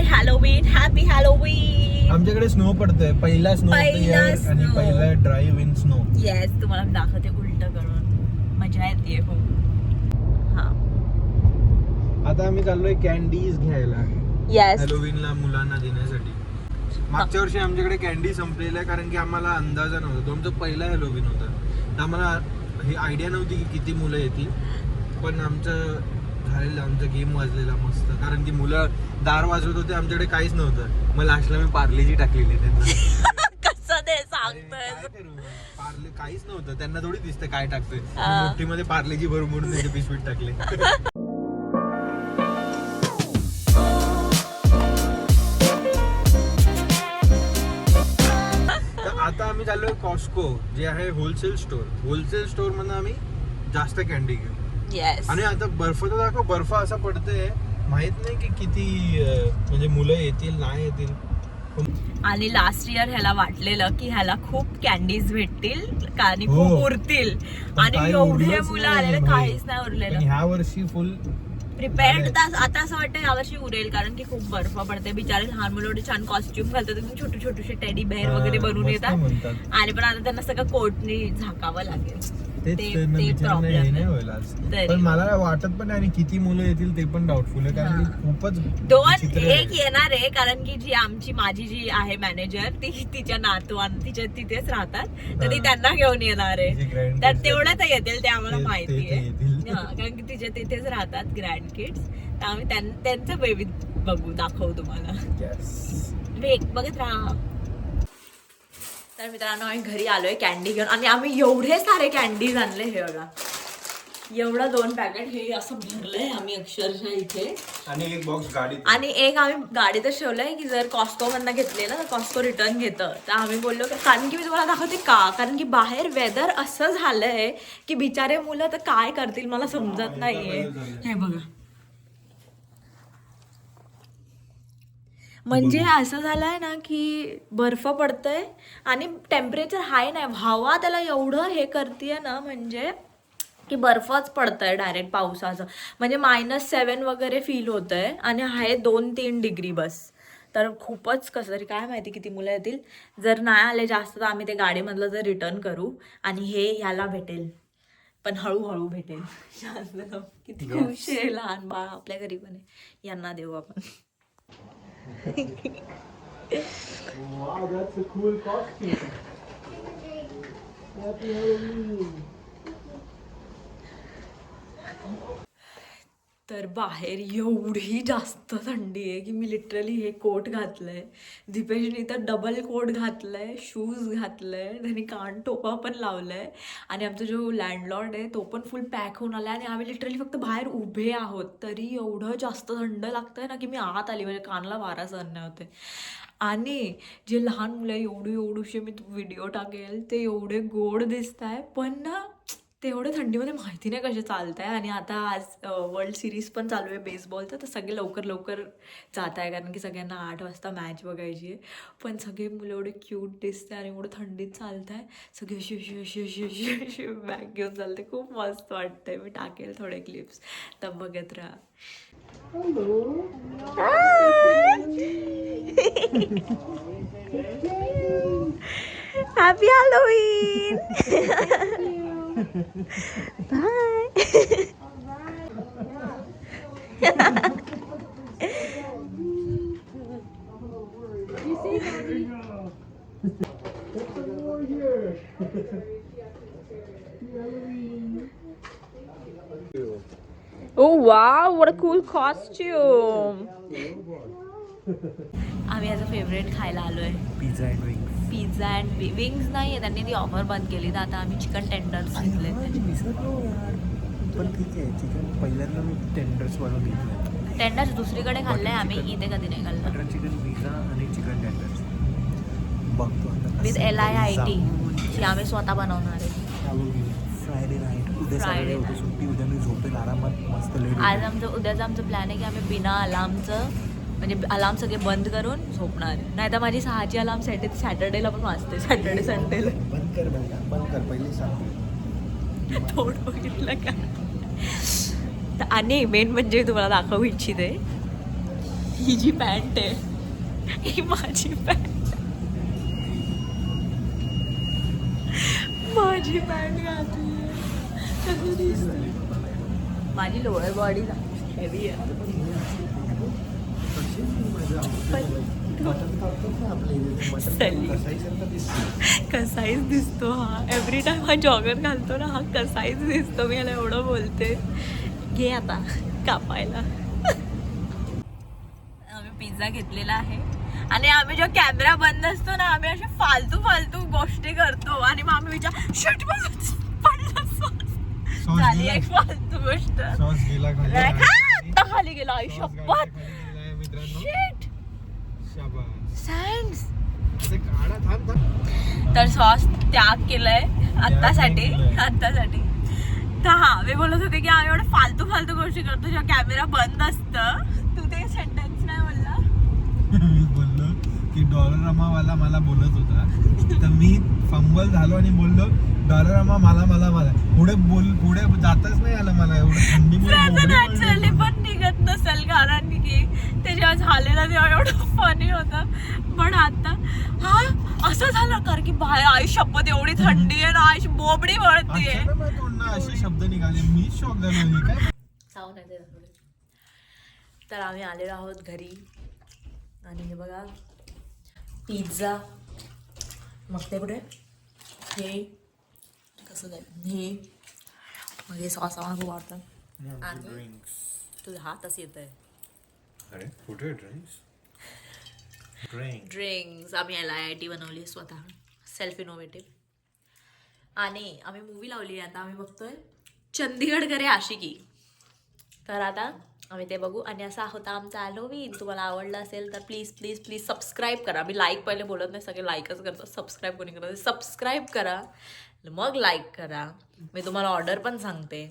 Halloween, happy Halloween. आमच्याकडे snow पडतोय, पहिला स्नो आणि पहिला ड्राईव्ह इन स्नो. येस, तुम्हाला मी दाखवते उलट करून, मजा येते खूप. हा, आता आम्ही चाललोय कॅन्डीज घ्यायला येस. हॅलोवीनला मुलांना देण्यासाठी. मागच्या वर्षी आमच्याकडे कॅन्डी संपलेला आहे कारण की आम्हाला अंदाजा नव्हता. तो आमचा पहिला हॅलोवीन होता, तर आम्हाला ही आयडिया नव्हती की किती मुलं येतील. पण आमचं झालेलं, आमचा गेम वाजलेला मस्त, कारण की मुलं दार वाजवत होते, आमच्याकडे काहीच नव्हतं. मग लास्टला मी पार्लेजी टाकलेली त्यांना. कसं ते सांगतोय? पार्ले काहीच नव्हतं, त्यांना थोडी दिसतं काय टाकतोय. मोठीमध्ये पार्लेजी भरून म्हणून त्याचे बिस्किट टाकले. आता आम्ही चाललोय कॉस्को, जे आहे होलसेल स्टोर मधून आम्ही जास्त कॅन्डी घेऊ. येस. आणि आता बर्फ तर दाखव, बर्फ असा पडतोय, माहित नाही की किती म्हणजे मुलं येतील नाही येतील. आणि लास्ट इयर ह्याला वाटलेलं की ह्याला खूप कॅन्डीज भेटतील आणि हो. खूप उरतील, आणि काही एवढे उरलंच मुलं नाही आलेले, भाई. काहीच नाही पण उरलेलं. ह्या वर्षी फुल प्रिपेअर्ड. आता असं वाटतं यावर्षी उरेल, कारण की खूप बर्फ पडते. बिचारे लहान मुलं एवढे छान कॉस्ट्युम घालतात, एकदम छोटे छोटेसे टेडी बेअर वगैरे बनवून येतात, म्हणतात. आणि पण आता त्यांना सगळं कोटनी झाकावं लागेल. तेच ते त्यांना विचार नाही, हे नाही होईल आज. तरी. पण मला वाटत पण नाही, आणि किती मुलं येतील ते पण डाऊटफुल आहे, कारण की खूपच दोन विचित्र आहे. एक येणार आहे, कारण की जी माझी जी आहे मॅनेजर, ती तिच्या तिच्या तिथेच राहतात, तर ती त्यांना घेऊन येणार जे आहे. grand तर kids तेवढं तर येतील, ते आम्हाला ते- माहिती ते आहे. येतील. हा, कारण की तिच्या तिथेच राहतात ग्रँड किड्स, तर आम्ही त्यांचं बेबी बघू, दाखवू तुम्हाला. Yes. बघत राहा. तर मित्रांनो, आम्ही घरी आलोय कॅन्डी घेऊन, आणि आम्ही एवढे सारे कॅन्डीज आणले. हे बघा, एवढा 2 पॅकेट हे असं भरलंय आम्ही अक्षरशः इथे. आणि एक बॉक्स गाडीत, आणि एक आम्ही गाडीतच ठेवलंय, की जर कॉस्को मधनं घेतले ना तर कॉस्को रिटर्न घेतं. तर आम्ही बोललो, कारण की मी तुम्हाला दाखवते का, कारण की बाहेर वेदर असं झालंय की बिचारे मुलं तर काय करतील मला समजत नाहीये. हे बघा, म्हणजे असं झालंय ना की बर्फ पडतंय आणि टेम्परेचर हाय नाही, हवा त्याला एवढं हे करतेय ना, म्हणजे की बर्फच पडतंय डायरेक्ट पावसाचं. म्हणजे -7 वगैरे फील होतंय, आणि आहे 2-3 डिग्री बस. तर खूपच कसं तरी, काय माहिती किती मुलं येतील. जर नाही आले जास्त तर आम्ही ते गाडीमधलं जर रिटर्न करू, आणि हे ह्याला भेटेल, पण हळूहळू भेटेल. किती खुश आहे लहान बाळ आपल्या घरी पण आहे. यांना देऊ आपण. Wow, that's a cool costume. Happy Halloween. तर बाहेर एवढी जास्त थंडी आहे की मी लिटरली हे कोट घातलंय, दीपेशने तर डबल कोट घातलंय, शूज घातलंय, त्यांनी कान टोपा पण लावलाय, आणि आमचा जो लँडलॉर्ड आहे तो पण फुल पॅक होऊन आलाय, आणि आम्ही लिटरली फक्त बाहेर उभे आहोत, तरी एवढं जास्त थंड लागतंय ना की मी आत आली, म्हणजे कानाला वारा सहन नाही होते. आणि जे लहान मुलं एवढूशे मी व्हिडिओ टाकेल, ते एवढे गोड दिसत आहे, पण ना ते एवढं थंडीमध्ये माहिती नाही कसे चालत आहे. आणि आता आज वर्ल्ड सिरीज पण चालू आहे बेसबॉलचं, तर सगळे लवकर जात आहे, कारण की सगळ्यांना 8 वाजता मॅच बघायची आहे. पण सगळे मुलं एवढे क्यूट दिसत आहे आणि एवढं थंडीत चालत आहे, सगळे अशी बॅग घेऊन चालते. खूप मस्त वाटतंय. मी टाकेल थोडे क्लिप्स, तर बघत राहा. Happy Halloween. Bye. Oh wow, what a cool costume. आम्ही याचं फेवरेट खायला आलोय, pizza and wings. Pizza and wings नाही आहे, त्यांनी ती ऑफर बंद केली, तर आता आम्ही चिकन टेंडर्स घेतले. पण ठीक आहे, चिकन पहिल्यांदा मी टेंडर्स बनवून घेतलं. टेंडर्स दुसरीकडे खाल्लंय आम्ही, इथे कधी नाही खाल्लं. बटर चिकन पिझ्झा आणि चिकन टेंडर्स बघतो विथ LIIT, जी आम्ही स्वतः बनवणार आहे. फ्रायडे नाईट, उद्या सॅटर्डे होतं सुट्टी, उद्या मी झोपेल आरामात मस्त लेट. आज उद्याचं आमचं प्लॅन आहे की आम्ही बिना अलार्मचं, म्हणजे अलार्म सगळे बंद करून झोपणार. नाही तर माझी 6ची अलार्म सेट आहे, सॅटर्डेला पण वाजते, सॅटर्डे संडेला. बंद कर पहिले सांग. थोडं बघितलं का. आणि मेन म्हणजे तुम्हाला दाखवू इच्छिते, ही जी पॅन्ट आहे ही माझी पॅन्ट, माझी पॅन्ट घातली कसं दिसतं. माझी लोअर बॉडी हेवी आहे कसाईच दिसतो हा. एव्हरी टाइम हा जॉगर घालतो ना, हा कसाईच दिसतो. मी याला एवढं बोलते. घे आता कापायला. आम्ही पिझ्झा घेतलेला आहे आणि आम्ही जेव्हा कॅमेरा बंद असतो ना, आम्ही अशा फालतू फालतू गोष्टी करतो आणि मग आम्ही विचार शट पडला सॉस झाली एक फालतू गोष्ट. सॉस गेला खाली. आता खाली गेला. आई शपथ. मित्रांनो शिट शाबास. सँड्स. अरे काढा, थांब थांब. तर सॉस त्याग केलंय आत्तासाठी. केलंय. आत्तासाठी तर हा मी बोलत होते की आम्ही एवढं फालतू फालतू गोष्टी करतो जेव्हा कॅमेरा बंद असतं. तू ते सेंटेन्स नाही बोलला. मी बोललो की डॉलरमावाला मला बोलत होता, तर मी फंबल झालो आणि बोललो डॉलरमा मला पुढे जातच नाही आलं मला. एवढं थंडीमुळे नॅचरली पण निघत नसेल कारण की ते जेव्हा झालेलं तेव्हा एवढं फनी होतं. पण आता हा असं झालं कारण की बाहेर आई शपथ एवढी थंडी आहे ना, आई बोबडी वळतीये. असे शब्द निघाले. मी शॉक झालो. हे काय साऊंड आहे थोडे. तर आम्ही आलेलो आहोत घरी आणि हे बघा पिझ्झा. मग ते कुठे हे कसं जाईल हे मग हे सॉस आम्हाला खूप आवडतं. आणि तुझ्या हातच येत आहे. अरे कुठे ड्रिंक्स? ड्रिंक्स आम्ही LIT बनवली आहे स्वतः, सेल्फ इनोव्हेटिव्ह. आणि आम्ही मूवी लावली आहे आता. आम्ही बघतोय चंदीगड करे आशिकी. तर आता आम्ही ते बघू. आणि असा होता आमचा हॅलोवीन. तुम्हाला आवडलं असेल तर प्लीज प्लीज प्लीज सबस्क्राईब करा. मी लाईक पहिले बोलत नाही, सगळे लाईकच करतात. सबस्क्राईब कोणी करत. सबस्क्राईब करा मग लाईक करा. मी तुम्हाला ऑर्डर पण सांगते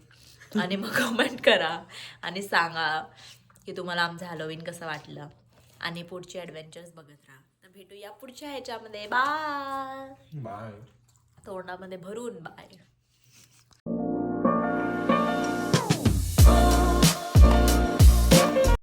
आणि मग कमेंट करा आणि सांगा की तुम्हाला आमचं हॅलोवीन कसं वाटलं. आणि पुढचे ॲडव्हेंचर्स बघत राहा. तर भेटूया पुढच्या ह्याच्यामध्ये. बाय. बाय. तोंडामध्ये भरून बाय.